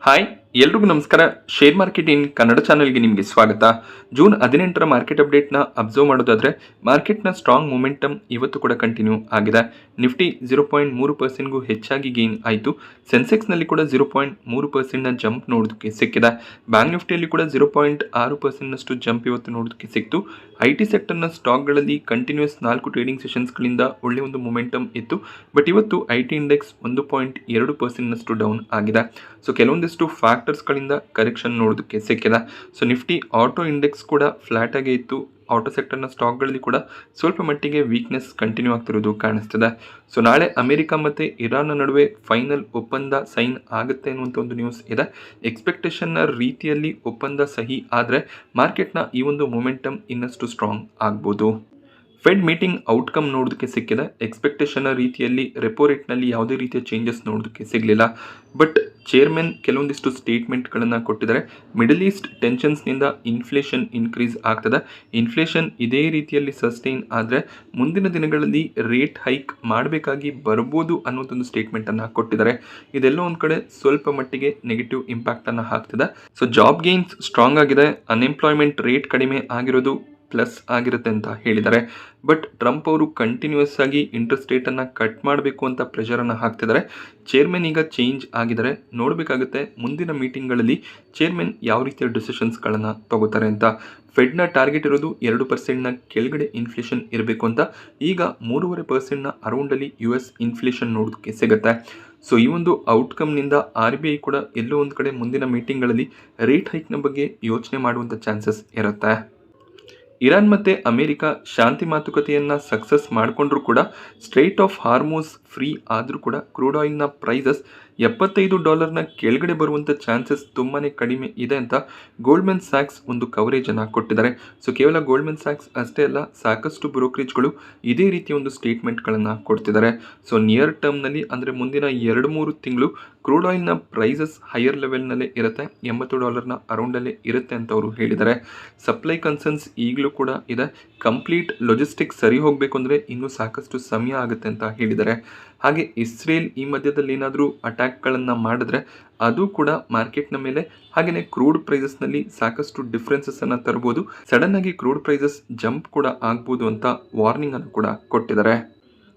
Hi ಎಲ್ರಿಗೂ ನಮಸ್ಕಾರ. Share market in Kannada ಚಾನೆಲ್ಗೆ ನಿಮಗೆ ಸ್ವಾಗತ. ಜೂನ್ 18ರ ಮಾರ್ಕೆಟ್ ಅಪ್ಡೇಟ್ನ ಅಬ್ಸರ್ವ್ ಮಾಡೋದಾದರೆ ಮಾರ್ಕೆಟ್ನ ಸ್ಟ್ರಾಂಗ್ ಮೊಮೆಂಟಮ್ ಇವತ್ತು ಕೂಡ ಕಂಟಿನ್ಯೂ ಆಗಿದೆ. ನಿಫ್ಟಿ 0.3%ಗೂ ಹೆಚ್ಚಾಗಿ ಗೇನ್ ಆಯಿತು. ಸೆನ್ಸೆಕ್ಸ್ನಲ್ಲಿ ಕೂಡ 0.3%ನ ಜಂಪ್ ನೋಡೋದಕ್ಕೆ ಸಿಕ್ಕಿದೆ. ಬ್ಯಾಂಕ್ ನಿಫ್ಟಿಯಲ್ಲಿ ಕೂಡ 0.6%ನಷ್ಟು ಜಂಪ್ ಇವತ್ತು ನೋಡೋದಕ್ಕೆ ಸಿಕ್ತು. IT ಸೆಕ್ಟರ್ನ ಸ್ಟಾಕ್ಗಳಲ್ಲಿ ಕಂಟಿನ್ಯೂಸ್ 4 ಟ್ರೇಡಿಂಗ್ ಸೆಷನ್ಸ್ಗಳಿಂದ ಒಳ್ಳೆ ಒಂದು ಮೊಮೆಂಟಮ್ ಇತ್ತು. ಬಟ್ ಇವತ್ತು IT ಇಂಡೆಕ್ಸ್ 1.2%ನಷ್ಟು ಡೌನ್ ಆಗಿದೆ. ಸೊ ಕೆಲವೊಂದಿಷ್ಟು ಫ್ಯಾಕ್ಟರ್ಸ್ಗಳಿಂದ ಕರೆಕ್ಷನ್ ನೋಡೋದಕ್ಕೆ ಸಿಕ್ಕಿದೆ. ಸೊ ನಿಫ್ಟಿ ಆಟೋ ಇಂಡೆಕ್ಸ್ ಕೂಡ ಫ್ಲಾಟ್ ಆಗೇ ಇತ್ತು. ಆಟೋ ಸೆಕ್ಟರ್ನ ಸ್ಟಾಕ್ಗಳಲ್ಲಿ ಕೂಡ ಸ್ವಲ್ಪ ಮಟ್ಟಿಗೆ ವೀಕ್ನೆಸ್ ಕಂಟಿನ್ಯೂ ಆಗ್ತಿರೋದು ಕಾಣಿಸ್ತಿದೆ. ಸೊ ನಾಳೆ ಅಮೆರಿಕ ಮತ್ತು ಇರಾನ್ನ ನಡುವೆ ಫೈನಲ್ ಒಪ್ಪಂದ ಸೈನ್ ಆಗುತ್ತೆ ಅನ್ನುವಂಥ ಒಂದು ನ್ಯೂಸ್ ಇದೆ. ಎಕ್ಸ್ಪೆಕ್ಟೇಷನ್ನ ರೀತಿಯಲ್ಲಿ ಒಪ್ಪಂದ ಸಹಿ ಆದರೆ ಮಾರ್ಕೆಟ್ನ ಈ ಒಂದು ಮೊಮೆಂಟಮ್ ಇನ್ನಷ್ಟು ಸ್ಟ್ರಾಂಗ್ ಆಗ್ಬೋದು. ಫೆಡ್ ಮೀಟಿಂಗ್ ಔಟ್ಕಮ್ ನೋಡೋದಕ್ಕೆ ಸಿಕ್ಕಿದೆ. ಎಕ್ಸ್ಪೆಕ್ಟೇಷನ್ ರೀತಿಯಲ್ಲಿ ರೆಪೋ ರೇಟ್ನಲ್ಲಿ ಯಾವುದೇ ರೀತಿಯ ಚೇಂಜಸ್ ನೋಡೋದಕ್ಕೆ ಸಿಗಲಿಲ್ಲ. ಬಟ್ ಚೇರ್ಮನ್ ಕೆಲವೊಂದಿಷ್ಟು ಸ್ಟೇಟ್ಮೆಂಟ್ಗಳನ್ನು ಕೊಟ್ಟಿದ್ದಾರೆ. ಮಿಡಲ್ ಈಸ್ಟ್ ಟೆನ್ಷನ್ಸ್ನಿಂದ ಇನ್ಫ್ಲೇಷನ್ ಇನ್ಕ್ರೀಸ್ ಆಗ್ತದೆ. ಇನ್ಫ್ಲೇಷನ್ ಇದೇ ರೀತಿಯಲ್ಲಿ ಸಸ್ಟೈನ್ ಆದರೆ ಮುಂದಿನ ದಿನಗಳಲ್ಲಿ ರೇಟ್ ಹೈಕ್ ಮಾಡಬೇಕಾಗಿ ಬರ್ಬೋದು ಅನ್ನೋದೊಂದು ಸ್ಟೇಟ್ಮೆಂಟನ್ನು ಕೊಟ್ಟಿದ್ದಾರೆ. ಇದೆಲ್ಲ ಒಂದು ಕಡೆ ಸ್ವಲ್ಪ ಮಟ್ಟಿಗೆ ನೆಗೆಟಿವ್ ಇಂಪ್ಯಾಕ್ಟನ್ನು ಹಾಕ್ತಿದೆ. ಸೊ ಜಾಬ್ ಗೇನ್ಸ್ ಸ್ಟ್ರಾಂಗ್ ಆಗಿದೆ. ಅನ್ಎಂಪ್ಲಾಯ್ಮೆಂಟ್ ರೇಟ್ ಕಡಿಮೆ ಆಗಿರೋದು ಪ್ಲಸ್ ಆಗಿರುತ್ತೆ ಅಂತ ಹೇಳಿದ್ದಾರೆ. ಬಟ್ ಟ್ರಂಪ್ ಅವರು ಕಂಟಿನ್ಯೂಸ್ ಆಗಿ ಇಂಟ್ರೆಸ್ಟ್ ರೇಟನ್ನು ಕಟ್ ಮಾಡಬೇಕು ಅಂತ ಪ್ರೆಷರನ್ನು ಹಾಕ್ತಿದ್ದಾರೆ. ಚೇರ್ಮನ್ ಈಗ ಚೇಂಜ್ ಆಗಿದ್ದಾರೆ. ನೋಡಬೇಕಾಗುತ್ತೆ ಮುಂದಿನ ಮೀಟಿಂಗ್ಗಳಲ್ಲಿ ಚೇರ್ಮನ್ ಯಾವ ರೀತಿಯ ಡಿಸಿಷನ್ಸ್ಗಳನ್ನು ತಗೋತಾರೆ ಅಂತ. ಫೆಡ್ನ ಟಾರ್ಗೆಟ್ ಇರೋದು 2%ನ ಕೆಳಗಡೆ ಇನ್ಫ್ಲೇಷನ್ ಇರಬೇಕು ಅಂತ. ಈಗ 3.5%ನ ಅರೌಂಡಲ್ಲಿ US ಇನ್ಫ್ಲೇಷನ್ ನೋಡೋದಕ್ಕೆ ಸಿಗುತ್ತೆ. ಸೊ ಈ ಒಂದು ಔಟ್ಕಮ್ನಿಂದ RBI ಕೂಡ ಎಲ್ಲೋ ಒಂದು ಕಡೆ ಮುಂದಿನ ಮೀಟಿಂಗ್ಗಳಲ್ಲಿ ರೇಟ್ ಹೈಕ್ನ ಬಗ್ಗೆ ಯೋಚನೆ ಮಾಡುವಂಥ ಚಾನ್ಸಸ್ ಇರುತ್ತೆ. ಇರಾನ್ ಮತ್ತು ಅಮೆರಿಕ ಶಾಂತಿ ಮಾತುಕತೆಯನ್ನು ಸಕ್ಸಸ್ ಮಾಡಿಕೊಂಡ್ರೂ ಕೂಡ ಸ್ಟ್ರೈಟ್ ಆಫ್ ಹಾರ್ಮೋಸ್ ಫ್ರೀ ಆದರೂ ಕೂಡ ಕ್ರೂಡ್ ಆಯಿಲ್ನ ಪ್ರೈಸಸ್ $75ನ ಕೆಳಗಡೆ ಬರುವಂಥ ಚಾನ್ಸಸ್ ತುಂಬಾ ಕಡಿಮೆ ಇದೆ ಅಂತ ಗೋಲ್ಡ್ಮನ್ ಸ್ಯಾಕ್ಸ್ ಒಂದು ಕವರೇಜನ್ನು ಕೊಟ್ಟಿದ್ದಾರೆ. ಸೊ ಕೇವಲ ಗೋಲ್ಡ್ಮನ್ ಸ್ಯಾಕ್ಸ್ ಅಷ್ಟೇ ಅಲ್ಲ, ಸಾಕಷ್ಟು ಬ್ರೋಕರೇಜ್ಗಳು ಇದೇ ರೀತಿಯ ಒಂದು ಸ್ಟೇಟ್ಮೆಂಟ್ಗಳನ್ನು ಕೊಡ್ತಿದ್ದಾರೆ. ಸೊ ನಿಯರ್ ಟರ್ಮ್ನಲ್ಲಿ ಅಂದರೆ ಮುಂದಿನ 2-3 ತಿಂಗಳು ಕ್ರೂಡ್ ಆಯಿಲ್ನ ಪ್ರೈಸಸ್ ಹೈಯರ್ ಲೆವೆಲ್ನಲ್ಲೇ ಇರುತ್ತೆ. $80ನ ಅರೌಂಡಲ್ಲೇ ಇರುತ್ತೆ ಅಂತ ಅವರು ಹೇಳಿದ್ದಾರೆ. ಸಪ್ಲೈ ಕನ್ಸರ್ನ್ಸ್ ಈಗಲೂ ಕೂಡ ಇದೆ. ಕಂಪ್ಲೀಟ್ ಲಾಜಿಸ್ಟಿಕ್ಸ್ ಸರಿ ಹೋಗಬೇಕು ಅಂದರೆ ಇನ್ನೂ ಸಾಕಷ್ಟು ಸಮಯ ಆಗುತ್ತೆ ಅಂತ ಹೇಳಿದ್ದಾರೆ. ಹಾಗೆ ಇಸ್ರೇಲ್ ಈ ಮಧ್ಯದಲ್ಲಿ ಏನಾದರೂ ಅಟ್ಯಾಕ್ಗಳನ್ನು ಮಾಡಿದ್ರೆ ಅದು ಕೂಡ ಮಾರ್ಕೆಟ್ನ ಮೇಲೆ ಹಾಗೆಯೇ ಕ್ರೂಡ್ ಪ್ರೈಸಸ್ನಲ್ಲಿ ಸಾಕಷ್ಟು ಡಿಫ್ರೆನ್ಸಸ್ಸನ್ನು ತರ್ಬೋದು. ಸಡನ್ನಾಗಿ ಕ್ರೂಡ್ ಪ್ರೈಸಸ್ ಜಂಪ್ ಕೂಡ ಆಗ್ಬೋದು ಅಂತ ವಾರ್ನಿಂಗನ್ನು ಕೂಡ ಕೊಟ್ಟಿದ್ದಾರೆ.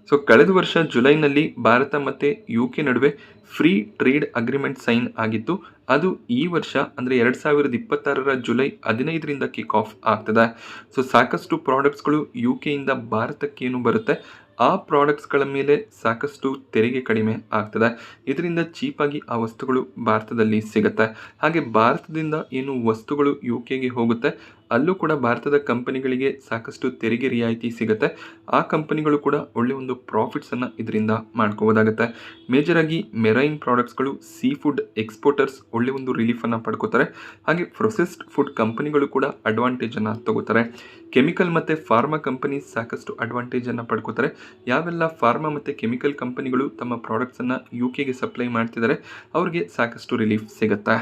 ಸೊ ಕಳೆದ ವರ್ಷ ಜುಲೈನಲ್ಲಿ ಭಾರತ ಮತ್ತು UK ನಡುವೆ ಫ್ರೀ ಟ್ರೇಡ್ ಅಗ್ರಿಮೆಂಟ್ ಸೈನ್ ಆಗಿತ್ತು. ಅದು ಈ ವರ್ಷ ಅಂದರೆ 2026ರ ಜುಲೈ 15ರಿಂದ ಕಿಕ್ ಆಫ್ ಆಗ್ತದೆ. ಸೊ ಸಾಕಷ್ಟು ಪ್ರಾಡಕ್ಟ್ಸ್ಗಳು UKಯಿಂದ ಭಾರತಕ್ಕೆ ಏನು ಬರುತ್ತೆ ಆ ಪ್ರಾಡಕ್ಟ್ಸ್ಗಳ ಮೇಲೆ ಸಾಕಷ್ಟು ತೆರಿಗೆ ಕಡಿಮೆ ಆಗ್ತದೆ. ಇದರಿಂದ ಚೀಪಾಗಿ ಆ ವಸ್ತುಗಳು ಭಾರತದಲ್ಲಿ ಸಿಗುತ್ತೆ. ಹಾಗೆ ಭಾರತದಿಂದ ಏನು ವಸ್ತುಗಳು UKಗೆ ಹೋಗುತ್ತೆ ಅಲ್ಲೂ ಕೂಡ ಭಾರತದ ಕಂಪನಿಗಳಿಗೆ ಸಾಕಷ್ಟು ತೆರಿಗೆ ರಿಯಾಯಿತಿ ಸಿಗುತ್ತೆ. ಆ ಕಂಪನಿಗಳು ಕೂಡ ಒಳ್ಳೆ ಒಂದು ಪ್ರಾಫಿಟ್ಸನ್ನು ಇದರಿಂದ ಮಾಡ್ಕೋಬೋದಾಗುತ್ತೆ. ಮೇಜರಾಗಿ ಮೆರೈನ್ ಪ್ರಾಡಕ್ಟ್ಸ್ಗಳು, ಸೀ ಫುಡ್ ಎಕ್ಸ್ಪೋರ್ಟರ್ಸ್ ಒಳ್ಳೆ ಒಂದು ರಿಲೀಫನ್ನು ಪಡ್ಕೋತಾರೆ. ಹಾಗೆ ಪ್ರೊಸೆಸ್ಡ್ ಫುಡ್ ಕಂಪನಿಗಳು ಕೂಡ ಅಡ್ವಾಂಟೇಜನ್ನು ತಗೋತಾರೆ. ಕೆಮಿಕಲ್ ಮತ್ತು ಫಾರ್ಮಾ ಕಂಪನೀಸ್ ಸಾಕಷ್ಟು ಅಡ್ವಾಂಟೇಜನ್ನು ಪಡ್ಕೋತಾರೆ. ಯಾವೆಲ್ಲ ಫಾರ್ಮಾ ಮತ್ತು ಕೆಮಿಕಲ್ ಕಂಪನಿಗಳು ತಮ್ಮ ಪ್ರಾಡಕ್ಟ್ಸನ್ನು UKಗೆ ಸಪ್ಲೈ ಮಾಡ್ತಿದ್ದಾರೆ ಅವ್ರಿಗೆ ಸಾಕಷ್ಟು ರಿಲೀಫ್ ಸಿಗುತ್ತೆ.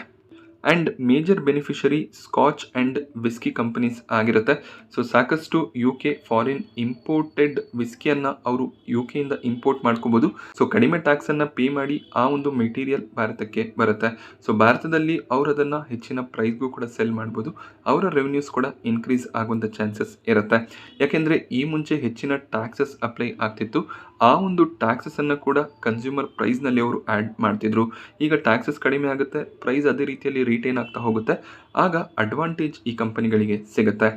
And major beneficiary scotch and whisky companies ಆಗಿರುತ್ತೆ. ಸೊ ಸಾಕಷ್ಟು UK ಫಾರಿನ್ ಇಂಪೋರ್ಟೆಡ್ ವಿಸ್ಕಿಯನ್ನು ಅವರು UKಯಿಂದ ಇಂಪೋರ್ಟ್ ಮಾಡ್ಕೋಬೋದು. ಸೊ ಕಡಿಮೆ ಟ್ಯಾಕ್ಸನ್ನು ಪೇ ಮಾಡಿ ಆ ಒಂದು ಮೆಟೀರಿಯಲ್ ಭಾರತಕ್ಕೆ ಬರುತ್ತೆ. ಸೊ ಭಾರತದಲ್ಲಿ ಅವರು ಅದನ್ನು ಹೆಚ್ಚಿನ ಪ್ರೈಸ್ಗೂ ಕೂಡ ಸೆಲ್ ಮಾಡ್ಬೋದು. ಅವರ ರೆವೆನ್ಯೂಸ್ ಕೂಡ ಇನ್ಕ್ರೀಸ್ ಆಗುವಂಥ ಚಾನ್ಸಸ್ ಇರುತ್ತೆ. ಯಾಕೆಂದರೆ ಈ ಮುಂಚೆ ಹೆಚ್ಚಿನ ಟ್ಯಾಕ್ಸಸ್ ಅಪ್ಲೈ ಆಗ್ತಿತ್ತು. ಆ ಒಂದು ಟ್ಯಾಕ್ಸಸನ್ನು ಕೂಡ ಕನ್ಸ್ಯೂಮರ್ ಪ್ರೈಸ್ನಲ್ಲಿ ಅವರು ಆ್ಯಡ್ ಮಾಡ್ತಿದ್ರು. ಈಗ ಟ್ಯಾಕ್ಸಸ್ ಕಡಿಮೆ ಆಗುತ್ತೆ, ಪ್ರೈಸ್ ಅದೇ ರೀತಿಯಲ್ಲಿ ರಿಟೇನ್ ಆಗ್ತಾ ಹೋಗುತ್ತೆ. ಆಗ ಅಡ್ವಾಂಟೇಜ್ ಈ ಕಂಪನಿಗಳಿಗೆ ಸಿಗುತ್ತೆ.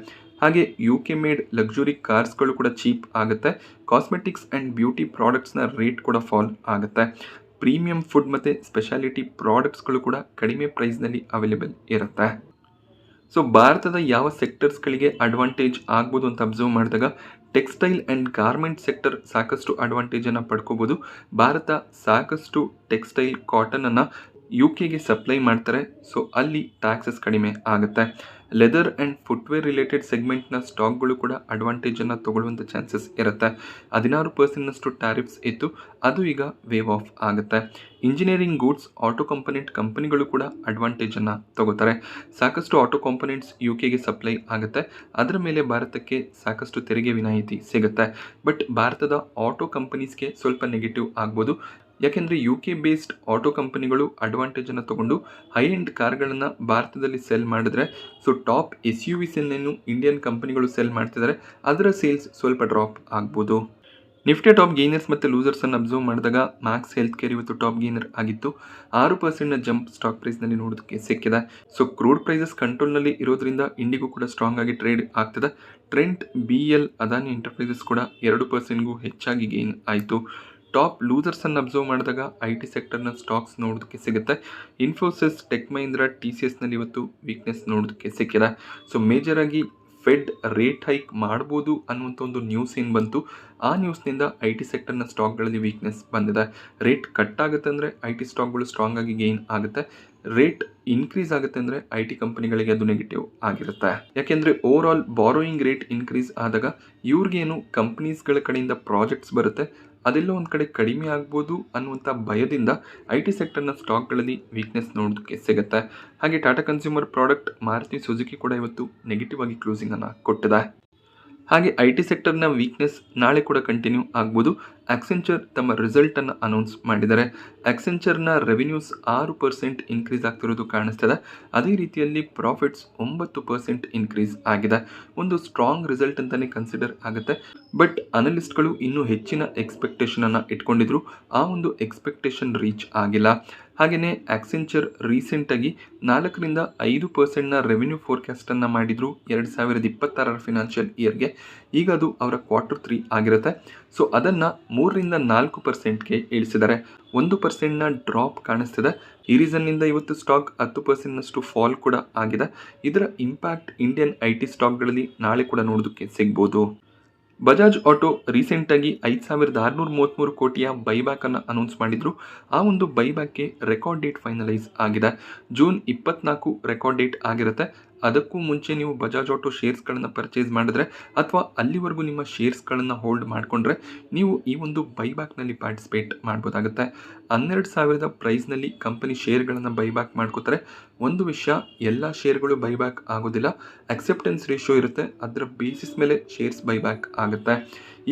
ಹಾಗೆ UK ಮೇಡ್ ಲಕ್ಸುರಿ ಕಾರ್ಸ್ಗಳು ಕೂಡ ಚೀಪ್ ಆಗುತ್ತೆ. ಕಾಸ್ಮೆಟಿಕ್ಸ್ ಆ್ಯಂಡ್ ಬ್ಯೂಟಿ ಪ್ರಾಡಕ್ಟ್ಸ್ನ ರೇಟ್ ಕೂಡ ಫಾಲ್ ಆಗುತ್ತೆ. ಪ್ರೀಮಿಯಂ ಫುಡ್ ಮತ್ತು ಸ್ಪೆಷಾಲಿಟಿ ಪ್ರಾಡಕ್ಟ್ಸ್ಗಳು ಕೂಡ ಕಡಿಮೆ ಪ್ರೈಸ್ನಲ್ಲಿ ಅವೈಲೇಬಲ್ ಇರುತ್ತೆ. ಸೊ ಭಾರತದ ಯಾವ ಸೆಕ್ಟರ್ಸ್ಗಳಿಗೆ ಅಡ್ವಾಂಟೇಜ್ ಆಗ್ಬೋದು ಅಂತ ಅಬ್ಸರ್ವ್ ಮಾಡಿದಾಗ ಟೆಕ್ಸ್ಟೈಲ್ ಆ್ಯಂಡ್ ಗಾರ್ಮೆಂಟ್ ಸೆಕ್ಟರ್ ಸಾಕಷ್ಟು ಅಡ್ವಾಂಟೇಜನ್ನು ಪಡ್ಕೋಬೋದು. ಭಾರತ ಸಾಕಷ್ಟು ಟೆಕ್ಸ್ಟೈಲ್ ಕಾಟನನ್ನು UKಗೆ ಸಪ್ಲೈ ಮಾಡ್ತಾರೆ. ಸೊ ಅಲ್ಲಿ ಟ್ಯಾಕ್ಸಸ್ ಕಡಿಮೆ ಆಗುತ್ತೆ. ಲೆದರ್ ಆ್ಯಂಡ್ ಫುಟ್ವೇರ್ ರಿಲೇಟೆಡ್ ಸೆಗ್ಮೆಂಟ್ನ ಸ್ಟಾಕ್ಗಳು ಕೂಡ ಅಡ್ವಾಂಟೇಜನ್ನು ತಗೊಳ್ಳುವಂಥ ಚಾನ್ಸಸ್ ಇರುತ್ತೆ. 16%ನಷ್ಟು ಟ್ಯಾರಿಫ್ಸ್ ಇತ್ತು, ಅದು ಈಗ ವೇವ್ ಆಫ್ ಆಗುತ್ತೆ. ಇಂಜಿನಿಯರಿಂಗ್ ಗೂಡ್ಸ್, ಆಟೋ ಕಂಪೋನೆಂಟ್ ಕಂಪನಿಗಳು ಕೂಡ ಅಡ್ವಾಂಟೇಜನ್ನು ತಗೋತಾರೆ. ಸಾಕಷ್ಟು ಆಟೋ ಕಾಂಪೊನೆಂಟ್ಸ್ UKಗೆ ಸಪ್ಲೈ ಆಗುತ್ತೆ. ಅದರ ಮೇಲೆ ಭಾರತಕ್ಕೆ ಸಾಕಷ್ಟು ತೆರಿಗೆ ವಿನಾಯಿತಿ ಸಿಗುತ್ತೆ. ಬಟ್ ಭಾರತದ ಆಟೋ ಕಂಪನೀಸ್ಗೆ ಸ್ವಲ್ಪ ನೆಗೆಟಿವ್ ಆಗ್ಬೋದು. ಯಾಕೆಂದರೆ UK ಬೇಸ್ಡ್ ಆಟೋ ಕಂಪನಿಗಳು ಅಡ್ವಾಂಟೇಜನ್ನು ತಗೊಂಡು ಹೈ ಎಂಡ್ ಕಾರ್ಗಳನ್ನು ಭಾರತದಲ್ಲಿ ಸೆಲ್ ಮಾಡಿದ್ರೆ ಸೊ ಟಾಪ್ SUVs ಅನ್ನೇನು ಇಂಡಿಯನ್ ಕಂಪನಿಗಳು ಸೆಲ್ ಮಾಡ್ತಿದ್ದಾರೆ, ಅದರ ಸೇಲ್ಸ್ ಸ್ವಲ್ಪ ಡ್ರಾಪ್ ಆಗ್ಬೋದು. ನಿಫ್ಟಿ ಟಾಪ್ ಗೇನರ್ಸ್ ಮತ್ತು ಲೂಸರ್ಸ್ ಅನ್ನು ಅಬ್ಸರ್ವ್ ಮಾಡಿದಾಗ ಮ್ಯಾಕ್ಸ್ ಹೆಲ್ತ್ ಕೇರ್ ಇವತ್ತು ಟಾಪ್ ಗೇನರ್ ಆಗಿತ್ತು. 6% ಜಂಪ್ ಸ್ಟಾಕ್ ಪ್ರೈಸ್ನಲ್ಲಿ ನೋಡೋದಕ್ಕೆ ಸಿಕ್ಕಿದೆ. ಸೊ ಕ್ರೂಡ್ ಪ್ರೈಸಸ್ ಕಂಟ್ರೋಲ್ನಲ್ಲಿ ಇರೋದ್ರಿಂದ ಇಂಡಿಗೋ ಕೂಡ ಸ್ಟ್ರಾಂಗ್ ಆಗಿ ಟ್ರೇಡ್ ಆಗ್ತದೆ. ಟ್ರೆಂಟ್, BL, ಅದಾನಿ ಎಂಟರ್ಪ್ರೈಸಸ್ ಕೂಡ 2%ಗೂ ಹೆಚ್ಚಾಗಿ ಗೇನ್ ಆಯಿತು. ಟಾಪ್ ಲೂಸರ್ಸ್ ಅನ್ನು ಅಬ್ಸರ್ವ್ ಮಾಡಿದಾಗ IT ಸೆಕ್ಟರ್ನ ಸ್ಟಾಕ್ಸ್ ನೋಡೋದಕ್ಕೆ ಸಿಗುತ್ತೆ. ಇನ್ಫೋಸಿಸ್, ಟೆಕ್ ಮಹೀಂದ್ರ, TCSನಲ್ಲಿ ಇವತ್ತು ವೀಕ್ನೆಸ್ ನೋಡೋದಕ್ಕೆ ಸಿಕ್ಕಿದೆ. ಸೊ ಮೇಜರ್ ಆಗಿ ಫೆಡ್ ರೇಟ್ ಹೈಕ್ ಮಾಡ್ಬೋದು ಅನ್ನುವಂಥ ಒಂದು ನ್ಯೂಸ್ ಏನು ಬಂತು, ಆ ನ್ಯೂಸ್ನಿಂದ IT ಸೆಕ್ಟರ್ನ ಸ್ಟಾಕ್ಗಳಲ್ಲಿ ವೀಕ್ನೆಸ್ ಬಂದಿದೆ. ರೇಟ್ ಕಟ್ ಆಗುತ್ತೆ ಅಂದರೆ IT ಸ್ಟಾಕ್ಗಳು ಸ್ಟ್ರಾಂಗ್ ಆಗಿ ಗೇನ್ ಆಗುತ್ತೆ. ರೇಟ್ ಇನ್ಕ್ರೀಸ್ ಆಗುತ್ತೆ ಅಂದರೆ IT ಕಂಪನಿಗಳಿಗೆ ಅದು ನೆಗೆಟಿವ್ ಆಗಿರುತ್ತೆ. ಯಾಕೆಂದರೆ over all borrowing rate increase ಆದಾಗ ಇವ್ರಿಗೇನು ಕಂಪ್ನೀಸ್ಗಳ ಕಡೆಯಿಂದ ಪ್ರಾಜೆಕ್ಟ್ಸ್ ಬರುತ್ತೆ, ಅದೆಲ್ಲ ಒಂದು ಕಡೆ ಕಡಿಮೆ ಆಗ್ಬೋದು ಅನ್ನುವಂಥ ಭಯದಿಂದ IT ಸೆಕ್ಟರ್ನ ಸ್ಟಾಕ್ಗಳಲ್ಲಿ ವೀಕ್ನೆಸ್ ನೋಡೋದಕ್ಕೆ ಸಿಗುತ್ತೆ. ಹಾಗೆ Tata consumer product, Maruti Suzuki ಕೂಡ ಇವತ್ತು ನೆಗೆಟಿವ್ ಆಗಿ ಕ್ಲೋಸಿಂಗನ್ನು ಕೊಟ್ಟಿದೆ. ಹಾಗೆ IT ಸೆಕ್ಟರ್ನ ವೀಕ್ನೆಸ್ ನಾಳೆ ಕೂಡ ಕಂಟಿನ್ಯೂ ಆಗ್ಬೋದು. ಆಕ್ಸೆಂಚರ್ ತಮ್ಮ ರಿಸಲ್ಟನ್ನು ಅನೌನ್ಸ್ ಮಾಡಿದ್ದಾರೆ. ಆಕ್ಸೆಂಚರ್ನ ರೆವಿನ್ಯೂಸ್ 6% ಇನ್ಕ್ರೀಸ್ ಆಗ್ತಿರೋದು ಕಾಣಿಸ್ತದೆ. ಅದೇ ರೀತಿಯಲ್ಲಿ ಪ್ರಾಫಿಟ್ಸ್ 9% ಇನ್ಕ್ರೀಸ್ ಆಗಿದೆ. ಒಂದು ಸ್ಟ್ರಾಂಗ್ ರಿಸಲ್ಟ್ ಅಂತಲೇ ಕನ್ಸಿಡರ್ ಆಗುತ್ತೆ. ಬಟ್ ಅನಲಿಸ್ಟ್ಗಳು ಇನ್ನೂ ಹೆಚ್ಚಿನ ಎಕ್ಸ್ಪೆಕ್ಟೇಷನನ್ನು ಇಟ್ಕೊಂಡಿದ್ರು, ಆ ಒಂದು ಎಕ್ಸ್ಪೆಕ್ಟೇಷನ್ ರೀಚ್ ಆಗಿಲ್ಲ. ಹಾಗೆಯೇ ಆಕ್ಸೆಂಚರ್ ರೀಸೆಂಟಾಗಿ 4-5% ರೆವಿನ್ಯೂ ಫೋರ್ಕಾಸ್ಟನ್ನು ಮಾಡಿದರು 2026 ಫಿನಾನ್ಷಿಯಲ್ ಇಯರ್ಗೆ. ಈಗ ಅದು ಅವರ Q3 ಆಗಿರುತ್ತೆ. ಸೊ ಅದನ್ನು 3-4%ಗೆ ಇಳಿಸಿದ್ದಾರೆ. 1% ಡ್ರಾಪ್ ಕಾಣಿಸ್ತಿದೆ. ಈ ರೀಸನ್ನಿಂದ ಇವತ್ತು ಸ್ಟಾಕ್ 10%ನಷ್ಟು ಫಾಲ್ ಕೂಡ ಆಗಿದೆ. ಇದರ ಇಂಪ್ಯಾಕ್ಟ್ ಇಂಡಿಯನ್ IT ಸ್ಟಾಕ್ಗಳಲ್ಲಿ ನಾಳೆ ಕೂಡ ನೋಡೋದಕ್ಕೆ ಸಿಗ್ಬೋದು. ಬಜಾಜ್ ಆಟೋ ರೀಸೆಂಟಾಗಿ 5,633 ಕೋಟಿಯ ಬೈಬ್ಯಾಕನ್ನು ಅನೌನ್ಸ್ ಮಾಡಿದರು. ಆ ಒಂದು ಬೈಬ್ಯಾಕ್ಗೆ ರೆಕಾರ್ಡ್ ಡೇಟ್ ಫೈನಲೈಸ್ ಆಗಿದೆ. ಜೂನ್ 24 ರೆಕಾರ್ಡ್ ಡೇಟ್ ಆಗಿರುತ್ತೆ. ಅದಕ್ಕೂ ಮುಂಚೆ ನೀವು ಬಜಾಜ್ ಆಟೋ ಶೇರ್ಸ್ಗಳನ್ನು ಪರ್ಚೇಸ್ ಮಾಡಿದ್ರೆ ಅಥವಾ ಅಲ್ಲಿವರೆಗೂ ನಿಮ್ಮ ಶೇರ್ಸ್ಗಳನ್ನು ಹೋಲ್ಡ್ ಮಾಡಿಕೊಂಡ್ರೆ ನೀವು ಈ ಒಂದು ಬೈಬ್ಯಾಕ್ನಲ್ಲಿ ಪಾರ್ಟಿಸಿಪೇಟ್ ಮಾಡ್ಬೋದಾಗುತ್ತೆ. 12,000 ಪ್ರೈಸ್ನಲ್ಲಿ ಕಂಪನಿ ಶೇರ್ಗಳನ್ನು ಬೈಬ್ಯಾಕ್ ಮಾಡ್ಕೋತಾರೆ. ಒಂದು ವಿಷಯ, ಎಲ್ಲ ಶೇರ್ಗಳು ಬೈಬ್ಯಾಕ್ ಆಗೋದಿಲ್ಲ, ಅಕ್ಸೆಪ್ಟೆನ್ಸ್ ರೇಷಿಯೋ ಇರುತ್ತೆ, ಅದರ ಬೇಸಿಸ್ ಮೇಲೆ ಶೇರ್ಸ್ ಬೈಬ್ಯಾಕ್ ಆಗುತ್ತೆ.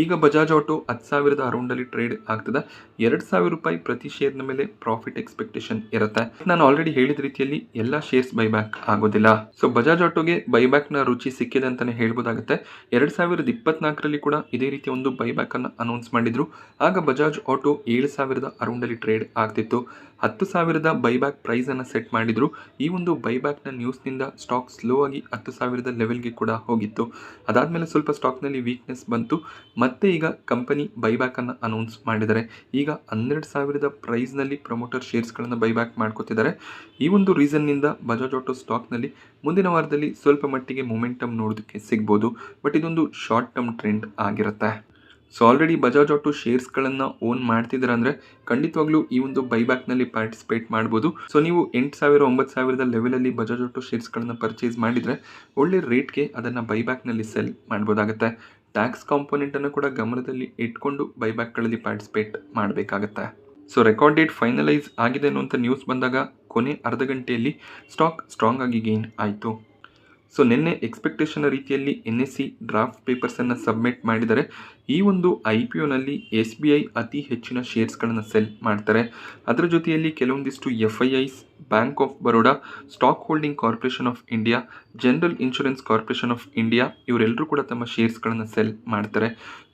ಈಗ ಬಜಾಜ್ ಆಟೋ 10,000 ಅರೌಂಡಲ್ಲಿ ಟ್ರೇಡ್ ಆಗ್ತದೆ. 2,000 ರೂಪಾಯಿ ಪ್ರತಿ ಶೇರ್ನ ಮೇಲೆ ಪ್ರಾಫಿಟ್ ಎಕ್ಸ್ಪೆಕ್ಟೇಷನ್ ಇರುತ್ತೆ. ನಾನು ಆಲ್ರೆಡಿ ಹೇಳಿದ ರೀತಿಯಲ್ಲಿ ಎಲ್ಲ ಶೇರ್ಸ್ ಬೈಬ್ಯಾಕ್ ಆಗೋದಿಲ್ಲ. ಸೊ ಬಜಾಜ್ ಆಟೋಗೆ ಬೈಬ್ಯಾಕ್ನ ರುಚಿ ಸಿಕ್ಕಿದೆ ಅಂತಲೇ ಹೇಳ್ಬೋದಾಗುತ್ತೆ. 2024ರಲ್ಲಿ ಕೂಡ ಇದೇ ರೀತಿಯ ಒಂದು ಬೈಬ್ಯಾಕನ್ನು ಅನೌನ್ಸ್ ಮಾಡಿದ್ರು. ಆಗ ಬಜಾಜ್ ಆಟೋ 7,000 ಅರೌಂಡಲ್ಲಿ ಟ್ರೇಡ್ ಆಗ್ತಿತ್ತು. 10,000 ಬೈಬ್ಯಾಕ್ ಪ್ರೈಸನ್ನು ಸೆಟ್ ಮಾಡಿದ್ರು. ಈ ಒಂದು ಬೈಬ್ಯಾಕ್ನ ನ್ಯೂಸ್ನಿಂದ ಸ್ಟಾಕ್ ಸ್ಲೋ ಆಗಿ 10,000 ಲೆವೆಲ್ಗೆ ಕೂಡ ಹೋಗಿತ್ತು. ಅದಾದಮೇಲೆ ಸ್ವಲ್ಪ ಸ್ಟಾಕ್ನಲ್ಲಿ ವೀಕ್ನೆಸ್ ಬಂತು. ಮತ್ತೆ ಈಗ ಕಂಪನಿ ಬೈಬ್ಯಾಕನ್ನು ಅನೌನ್ಸ್ ಮಾಡಿದ್ದಾರೆ. ಈಗ 12,000 ಪ್ರೈಸ್ನಲ್ಲಿ ಪ್ರಮೋಟರ್ ಶೇರ್ಸ್ಗಳನ್ನು ಬೈಬ್ಯಾಕ್ ಮಾಡ್ಕೋತಿದ್ದಾರೆ. ಈ ಒಂದು ರೀಸನ್ನಿಂದ ಬಜಾಜ್ ಆಟೋ ಸ್ಟಾಕ್ನಲ್ಲಿ ಮುಂದಿನ ವಾರದಲ್ಲಿ ಸ್ವಲ್ಪ ಮಟ್ಟಿಗೆ ಮೊಮೆಂಟಮ್ ನೋಡೋದಕ್ಕೆ ಸಿಗ್ಬೋದು. ಬಟ್ ಇದೊಂದು ಶಾರ್ಟ್ ಟರ್ಮ್ ಟ್ರೆಂಡ್ ಆಗಿರುತ್ತೆ. ಸೊ ಆಲ್ರೆಡಿ ಬಜಾಜ್ ಆಟೋ ಶೇರ್ಸ್ಗಳನ್ನು ಓನ್ ಮಾಡ್ತಿದ್ದೀರ ಅಂದರೆ ಖಂಡಿತವಾಗ್ಲೂ ಈ ಒಂದು ಬೈಬ್ಯಾಕ್ನಲ್ಲಿ ಪಾರ್ಟಿಸಿಪೇಟ್ ಮಾಡ್ಬೋದು. ಸೊ ನೀವು 8,000-9,000 ಲೆವೆಲಲ್ಲಿ ಬಜಾಜ್ ಆಟೋ ಶೇರ್ಸ್ಗಳನ್ನು ಪರ್ಚೇಸ್ ಮಾಡಿದರೆ ಒಳ್ಳೆ ರೇಟ್ಗೆ ಅದನ್ನು ಬೈಬ್ಯಾಕ್ನಲ್ಲಿ ಸೆಲ್ ಮಾಡ್ಬೋದಾಗುತ್ತೆ. ಟ್ಯಾಕ್ಸ್ ಕಾಂಪೋನೆಂಟನ್ನು ಕೂಡ ಗಮನದಲ್ಲಿ ಇಟ್ಕೊಂಡು ಬೈಬ್ಯಾಕ್ಗಳಲ್ಲಿ ಪಾರ್ಟಿಸಿಪೇಟ್ ಮಾಡಬೇಕಾಗತ್ತೆ. ಸೊ ರೆಕಾರ್ಡ್ ಡೇಟ್ ಫೈನಲೈಸ್ ಆಗಿದೆ ಅನ್ನುವಂಥ ನ್ಯೂಸ್ ಬಂದಾಗ ಕೊನೆ ಅರ್ಧ ಗಂಟೆಯಲ್ಲಿ ಸ್ಟಾಕ್ ಸ್ಟ್ರಾಂಗ್ ಆಗಿ ಗೇನ್ ಆಯಿತು. ಸೊ ನಿನ್ನೆ ಎಕ್ಸ್ಪೆಕ್ಟೇಷನ್ ರೀತಿಯಲ್ಲಿ NSE ಡ್ರಾಫ್ಟ್ ಪೇಪರ್ಸನ್ನು ಸಬ್ಮಿಟ್ ಮಾಡಿದರೆ ಈ ಒಂದು IPOನಲ್ಲಿ SBI ಅತಿ ಹೆಚ್ಚಿನ ಶೇರ್ಸ್ಗಳನ್ನು ಸೆಲ್ ಮಾಡ್ತಾರೆ. ಅದರ ಜೊತೆಯಲ್ಲಿ ಕೆಲವೊಂದಿಷ್ಟು FIIs, bank of Baroda, stock holding corporation of India, general insurance corporation of India ಇವರೆಲ್ಲರೂ ಕೂಡ ತಮ್ಮ ಶೇರ್ಸ್ಗಳನ್ನು ಸೆಲ್ ಮಾಡ್ತಾರೆ.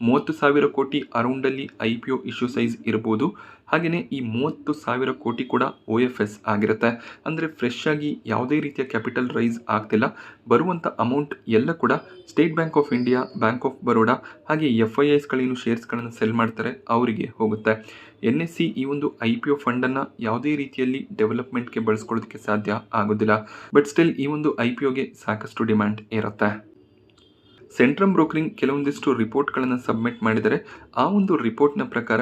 30,000 ಕೋಟಿ ಅರೌಂಡಲ್ಲಿ IPO ಇಶ್ಯೂ ಸೈಜ್ ಇರ್ಬೋದು. ಹಾಗೆಯೇ ಈ 30,000 ಕೋಟಿ ಕೂಡ OFS ಆಗಿರುತ್ತೆ. ಅಂದರೆ ಫ್ರೆಶ್ ಆಗಿ ಯಾವುದೇ ರೀತಿಯ ಕ್ಯಾಪಿಟಲ್ ರೈಸ್ ಆಗ್ತಿಲ್ಲ. ಬರುವಂಥ ಅಮೌಂಟ್ ಎಲ್ಲ ಕೂಡ state bank of India, bank of Baroda ಹಾಗೆ FIIಸ್ಗಳೇನು ಶೇರ್ಸ್ಗಳನ್ನು ಸೆಲ್ ಮಾಡ್ತಾರೆ ಅವರಿಗೆ ಹೋಗುತ್ತೆ. NSE ಈ ಒಂದು IPO ಫಂಡನ್ನು ಯಾವುದೇ ರೀತಿಯಲ್ಲಿ ಡೆವಲಪ್ಮೆಂಟ್ಗೆ ಬಳಸ್ಕೊಳ್ಳೋದಕ್ಕೆ ಸಾಧ್ಯ ಆಗೋದಿಲ್ಲ. ಬಟ್ ಸ್ಟಿಲ್ ಈ ಒಂದು IPOಗೆ ಸಾಕಷ್ಟು ಡಿಮ್ಯಾಂಡ್ ಇರುತ್ತೆ. ಸೆಂಟ್ರಮ್ ಬ್ರೋಕರಿಂಗ್ ಕೆಲವೊಂದಿಷ್ಟು ರಿಪೋರ್ಟ್ಗಳನ್ನು ಸಬ್ಮಿಟ್ ಮಾಡಿದರೆ ಆ ಒಂದು ರಿಪೋರ್ಟ್ನ ಪ್ರಕಾರ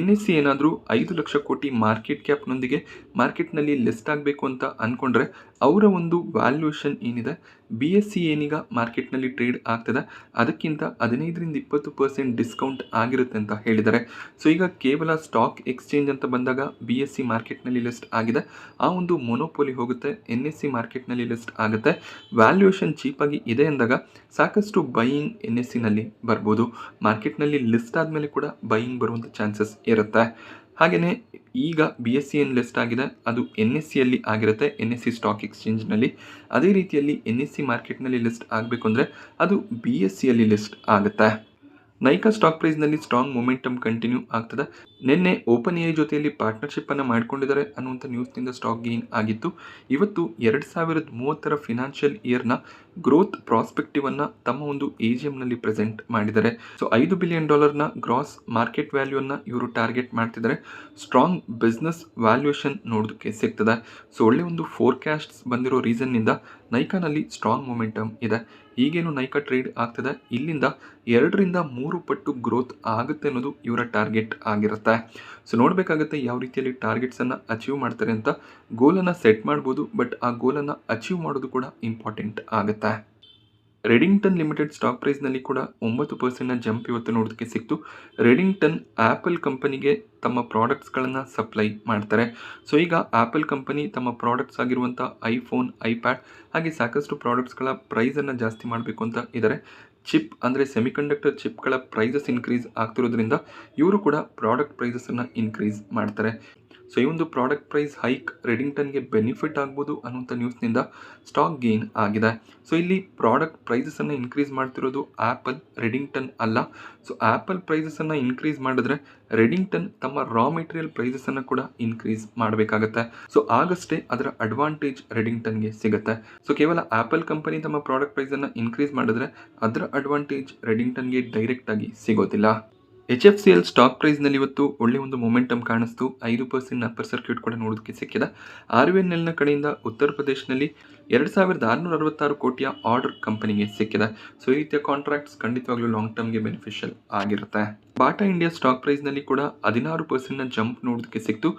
NSE ಏನಾದರೂ 5 ಲಕ್ಷ ಕೋಟಿ ಮಾರ್ಕೆಟ್ ಕ್ಯಾಪ್ನೊಂದಿಗೆ ಮಾರ್ಕೆಟ್ನಲ್ಲಿ ಲಿಸ್ಟ್ ಆಗಬೇಕು ಅಂತ ಅಂದ್ಕೊಂಡ್ರೆ ಅವರ ಒಂದು ವ್ಯಾಲ್ಯೂಯೇಷನ್ ಏನಿದೆ BSE ಏನೀಗ ಮಾರ್ಕೆಟ್ನಲ್ಲಿ ಟ್ರೇಡ್ ಆಗ್ತದೆ ಅದಕ್ಕಿಂತ 15-20% ಡಿಸ್ಕೌಂಟ್ ಆಗಿರುತ್ತೆ ಅಂತ ಹೇಳಿದ್ದಾರೆ. ಸೊ ಈಗ ಕೇವಲ ಸ್ಟಾಕ್ ಎಕ್ಸ್ಚೇಂಜ್ ಅಂತ ಬಂದಾಗ BSE ಮಾರ್ಕೆಟ್ನಲ್ಲಿ ಲಿಸ್ಟ್ ಆಗಿದೆ, ಆ ಒಂದು ಮೊನೋಪೋಲಿ ಹೋಗುತ್ತೆ, NSE ಮಾರ್ಕೆಟ್ನಲ್ಲಿ ಲಿಸ್ಟ್ ಆಗುತ್ತೆ. ವ್ಯಾಲ್ಯೂಯೇಷನ್ ಚೀಪಾಗಿ ಇದೆ ಅಂದಾಗ ಸಾಕಷ್ಟು ಬೈಯಿಂಗ್ NSEನಲ್ಲಿ ಬರ್ಬೋದು. ಮಾರ್ಕೆಟ್ನಲ್ಲಿ ಲಿಸ್ಟ್ ಆದಮೇಲೆ ಕೂಡ ಬೈಯಿಂಗ್ ಬರುವಂಥ ಚಾನ್ಸಸ್ ಇರುತ್ತೆ. ಹಾಗೆಯೇ ಈಗ BSE ಏನು ಲಿಸ್ಟ್ ಆಗಿದೆ ಅದು NSEಯಲ್ಲಿ ಆಗಿರುತ್ತೆ, NSE ಸ್ಟಾಕ್ ಎಕ್ಸ್ಚೇಂಜ್ನಲ್ಲಿ. ಅದೇ ರೀತಿಯಲ್ಲಿ NSE ಮಾರ್ಕೆಟ್ನಲ್ಲಿ ಲಿಸ್ಟ್ ಆಗಬೇಕು ಅಂದರೆ ಅದು BSEಯಲ್ಲಿ ಲಿಸ್ಟ್ ಆಗುತ್ತೆ. ನೈಕಾ ಸ್ಟಾಕ್ ಪ್ರೈಸ್ನಲ್ಲಿ ಸ್ಟ್ರಾಂಗ್ ಮೊಮೆಂಟಮ್ ಕಂಟಿನ್ಯೂ ಆಗ್ತದೆ. ನಿನ್ನೆ ಓಪನ್ ಎಐ ಜೊತೆಯಲ್ಲಿ ಪಾರ್ಟ್ನರ್ಶಿಪ್ಪನ್ನು ಮಾಡ್ಕೊಂಡಿದ್ದಾರೆ ಅನ್ನುವಂಥ ನ್ಯೂಸ್ನಿಂದ ಸ್ಟಾಕ್ ಗೇನ್ ಆಗಿತ್ತು. ಇವತ್ತು 2030 ಫಿನಾನ್ಷಿಯಲ್ ಇಯರ್ನ ಗ್ರೋತ್ ಪ್ರಾಸ್ಪೆಕ್ಟಿವನ್ನು ತಮ್ಮ ಒಂದು AGMನಲ್ಲಿ ಪ್ರೆಸೆಂಟ್ ಮಾಡಿದ್ದಾರೆ. ಸೊ $5 ಬಿಲಿಯನ್ ಗ್ರಾಸ್ ಮಾರ್ಕೆಟ್ ವ್ಯಾಲ್ಯೂವನ್ನು ಇವರು ಟಾರ್ಗೆಟ್ ಮಾಡ್ತಿದ್ದಾರೆ. ಸ್ಟ್ರಾಂಗ್ ಬಿಸ್ನೆಸ್ ವ್ಯಾಲ್ಯೂಯೇಷನ್ ನೋಡೋದಕ್ಕೆ ಸಿಗ್ತದೆ. ಸೊ ಒಳ್ಳೆ ಒಂದು ಫೋರ್ಕಾಸ್ಟ್ಸ್ ಬಂದಿರೋ ರೀಸನ್ನಿಂದ ನೈಕಾನಲ್ಲಿ ಸ್ಟ್ರಾಂಗ್ ಮೊಮೆಂಟಮ್ ಇದೆ. ಈಗೇನು ನೈಕಾ ಟ್ರೇಡ್ ಆಗ್ತದೆ ಇಲ್ಲಿಂದ 2ರಿಂದ 3 ಪಟ್ಟು ಗ್ರೋತ್ ಆಗುತ್ತೆ ಅನ್ನೋದು ಇವರ ಟಾರ್ಗೆಟ್ ಆಗಿರುತ್ತೆ. ಸೊ ನೋಡಬೇಕಾಗುತ್ತೆ ಯಾವ ರೀತಿಯಲ್ಲಿ ಟಾರ್ಗೆಟ್ಸನ್ನು ಅಚೀವ್ ಮಾಡ್ತಾರೆ ಅಂತ. ಗೋಲನ್ನು ಸೆಟ್ ಮಾಡ್ಬೋದು, ಬಟ್ ಆ ಗೋಲನ್ನು ಅಚೀವ್ ಮಾಡೋದು ಕೂಡ ಇಂಪಾರ್ಟೆಂಟ್ ಆಗುತ್ತೆ. ರೆಡಿಂಗ್ಟನ್ ಲಿಮಿಟೆಡ್ ಸ್ಟಾಕ್ ಪ್ರೈಸ್ನಲ್ಲಿ ಕೂಡ 9% ಜಂಪ್ ಇವತ್ತು ನೋಡೋದಕ್ಕೆ ಸಿಕ್ತು. ರೆಡಿಂಗ್ಟನ್ ಆ್ಯಪಲ್ ಕಂಪನಿಗೆ ತಮ್ಮ ಪ್ರಾಡಕ್ಟ್ಸ್ಗಳನ್ನು ಸಪ್ಲೈ ಮಾಡ್ತಾರೆ. ಸೊ ಈಗ ಆ್ಯಪಲ್ ಕಂಪನಿ ತಮ್ಮ ಪ್ರಾಡಕ್ಟ್ಸ್ ಆಗಿರುವಂಥ ಐಫೋನ್, ಐಪ್ಯಾಡ್ ಹಾಗೆ ಸಾಕಷ್ಟು ಪ್ರಾಡಕ್ಟ್ಸ್ಗಳ ಪ್ರೈಸನ್ನು ಜಾಸ್ತಿ ಮಾಡಬೇಕು ಅಂತ ಇದ್ದಾರೆ. ಚಿಪ್ ಅಂದರೆ ಸೆಮಿಕಂಡಕ್ಟರ್ ಚಿಪ್ಗಳ ಪ್ರೈಸಸ್ ಇನ್ಕ್ರೀಸ್ ಆಗ್ತಿರೋದ್ರಿಂದ ಇವರು ಕೂಡ ಪ್ರಾಡಕ್ಟ್ ಪ್ರೈಸಸನ್ನು ಇನ್ಕ್ರೀಸ್ ಮಾಡ್ತಾರೆ. ಸೊ ಈ ಒಂದು ಪ್ರಾಡಕ್ಟ್ ಪ್ರೈಸ್ ಹೈಕ್ ರೆಡಿಂಗ್ಟನ್ಗೆ ಬೆನಿಫಿಟ್ ಆಗ್ಬೋದು ಅನ್ನುವಂಥ ನ್ಯೂಸ್ನಿಂದ ಸ್ಟಾಕ್ ಗೇನ್ ಆಗಿದೆ. ಸೊ ಇಲ್ಲಿ ಪ್ರಾಡಕ್ಟ್ ಪ್ರೈಸಸನ್ನು ಇನ್ಕ್ರೀಸ್ ಮಾಡ್ತಿರೋದು ಆ್ಯಪಲ್, ರೆಡಿಂಗ್ಟನ್ ಅಲ್ಲ. ಸೊ ಆ್ಯಪಲ್ ಪ್ರೈಸಸನ್ನು ಇನ್ಕ್ರೀಸ್ ಮಾಡಿದ್ರೆ ರೆಡಿಂಗ್ಟನ್ ತಮ್ಮ ರಾ ಮೆಟೀರಿಯಲ್ ಪ್ರೈಸಸನ್ನು ಕೂಡ ಇನ್ಕ್ರೀಸ್ ಮಾಡಬೇಕಾಗತ್ತೆ. ಸೊ ಆಗಷ್ಟೇ ಅದರ ಅಡ್ವಾಂಟೇಜ್ ರೆಡಿಂಗ್ಟನ್ಗೆ ಸಿಗುತ್ತೆ. ಸೊ ಕೇವಲ ಆ್ಯಪಲ್ ಕಂಪನಿ ತಮ್ಮ ಪ್ರಾಡಕ್ಟ್ ಪ್ರೈಸನ್ನು ಇನ್ಕ್ರೀಸ್ ಮಾಡಿದ್ರೆ ಅದರ ಅಡ್ವಾಂಟೇಜ್ ರೆಡಿಂಗ್ಟನ್ಗೆ ಡೈರೆಕ್ಟಾಗಿ ಸಿಗೋದಿಲ್ಲ. HFCL ಸ್ಟಾಕ್ ಪ್ರೈಸ್ನಲ್ಲಿ ಇವತ್ತು ಒಳ್ಳೆ ಒಂದು ಮೊಮೆಂಟಮ್ ಕಾಣಿಸ್ತು. 5% ಅಪ್ಪರ್ ಸರ್ಕ್ಯೂಟ್ ಕೂಡ ನೋಡೋದಕ್ಕೆ ಸಿಕ್ಕಿದೆ. RVNLನ ಕಡೆಯಿಂದ ಉತ್ತರ ಪ್ರದೇಶನಲ್ಲಿ 2666 ಕೋಟಿಯ ಆರ್ಡರ್ ಕಂಪನಿಗೆ ಸಿಕ್ಕಿದೆ. ಸೊ ಈ ರೀತಿಯ ಕಾಂಟ್ರಾಕ್ಟ್ಸ್ ಖಂಡಿತವಾಗ್ಲೂ ಲಾಂಗ್ ಟರ್ಮ್ಗೆ ಬೆನಿಫಿಷಿಯಲ್ ಆಗಿರುತ್ತೆ. ಬಾಟಾ ಇಂಡಿಯಾ ಸ್ಟಾಕ್ ಪ್ರೈಸ್ನಲ್ಲಿ ಕೂಡ 16% ಜಂಪ್ ನೋಡೋದಕ್ಕೆ ಸಿಕ್ತು.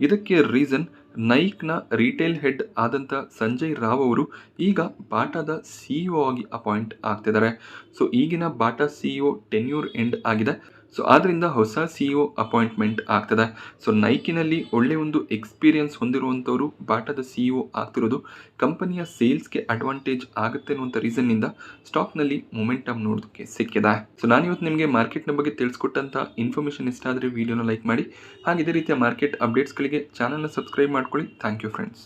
ಇದಕ್ಕೆ ರೀಸನ್ ನೈಕ್ನ ರಿಟೇಲ್ ಹೆಡ್ ಆದಂಥ ಸಂಜಯ್ ರಾವ್ ಅವರು ಈಗ ಬಾಟಾದ CEO ಆಗಿ ಅಪಾಯಿಂಟ್ ಆಗ್ತಿದ್ದಾರೆ. ಸೊ ಈಗಿನ ಬಾಟಾ CEO ಟೆನ್ಯೂರ್ ಎಂಡ್ ಆಗಿದೆ. ಸೊ ಆದ್ದರಿಂದ ಹೊಸ CEO ಅಪಾಯಿಂಟ್ಮೆಂಟ್ ಆಗ್ತದೆ. ಸೊ ನೈಕಿನಲ್ಲಿ ಒಳ್ಳೆ ಒಂದು ಎಕ್ಸ್ಪೀರಿಯನ್ಸ್ ಹೊಂದಿರುವಂಥವರು ಬಾಟಾದ CEO ಆಗ್ತಿರೋದು ಕಂಪನಿಯ ಸೇಲ್ಸ್ಗೆ ಅಡ್ವಾಂಟೇಜ್ ಆಗುತ್ತೆ ಅನ್ನುವಂಥ ರೀಸನ್ನಿಂದ ಸ್ಟಾಕ್ನಲ್ಲಿ ಮೊಮೆಂಟಮ್ ನೋಡೋದಕ್ಕೆ ಸಿಕ್ಕಿದೆ. ಸೊ ನಾನಿವತ್ತು ನಿಮಗೆ ಮಾರ್ಕೆಟ್ನ ಬಗ್ಗೆ ತಿಳಿಸ್ಕೊಟ್ಟಂಥ ಇನ್ಫಾರ್ಮೇಷನ್ ಇಷ್ಟ ಆದರೆ ವಿಡಿಯೋನ ಲೈಕ್ ಮಾಡಿ. ಹಾಗೆ ಇದೇ ರೀತಿಯ ಮಾರ್ಕೆಟ್ ಅಪ್ಡೇಟ್ಸ್ಗಳಿಗೆ ಚಾನಲ್ನ ಸಬ್ಸ್ಕ್ರೈಬ್ ಮಾಡ್ಕೊಳ್ಳಿ. Thank you friends.